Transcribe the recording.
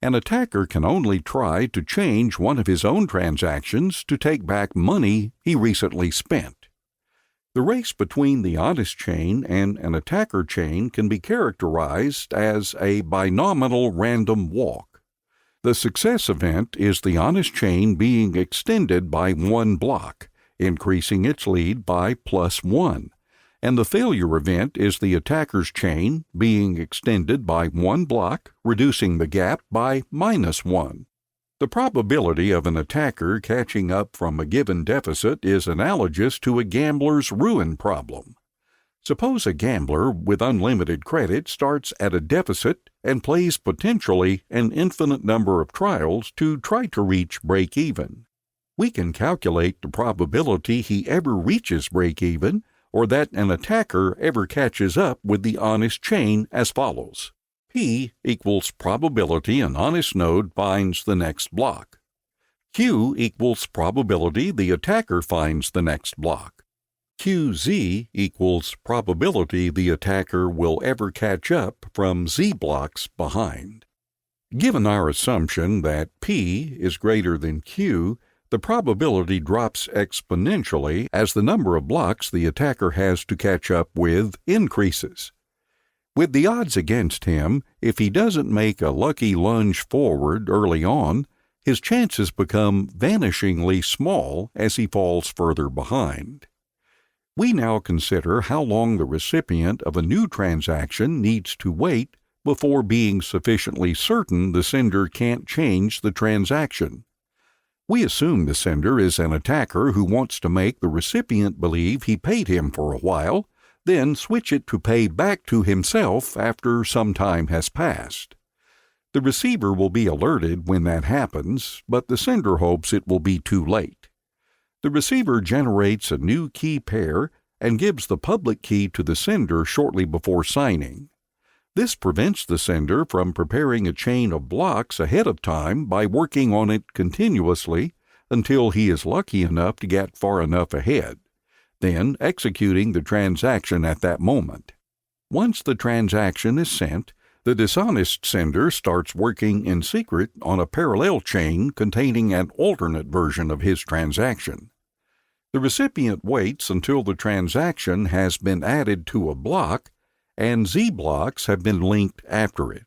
An attacker can only try to change one of his own transactions to take back money he recently spent. The race between the honest chain and an attacker chain can be characterized as a binominal random walk. The success event is the honest chain being extended by one block, increasing its lead by +1, and the failure event is the attacker's chain being extended by one block, reducing the gap by -1. The probability of an attacker catching up from a given deficit is analogous to a gambler's ruin problem. Suppose a gambler with unlimited credit starts at a deficit and plays potentially an infinite number of trials to try to reach break-even. We can calculate the probability he ever reaches break-even or that an attacker ever catches up with the honest chain as follows. P equals probability an honest node finds the next block. Q equals probability the attacker finds the next block. QZ equals probability the attacker will ever catch up from Z blocks behind. Given our assumption that P is greater than Q, the probability drops exponentially as the number of blocks the attacker has to catch up with increases. With the odds against him, if he doesn't make a lucky lunge forward early on, his chances become vanishingly small as he falls further behind. We now consider how long the recipient of a new transaction needs to wait before being sufficiently certain the sender can't change the transaction. We assume the sender is an attacker who wants to make the recipient believe he paid him for a while, then switch it to pay back to himself after some time has passed. The receiver will be alerted when that happens, but the sender hopes it will be too late. The receiver generates a new key pair and gives the public key to the sender shortly before signing. This prevents the sender from preparing a chain of blocks ahead of time by working on it continuously until he is lucky enough to get far enough ahead, then executing the transaction at that moment. Once the transaction is sent, the dishonest sender starts working in secret on a parallel chain containing an alternate version of his transaction. The recipient waits until the transaction has been added to a block and Z blocks have been linked after it.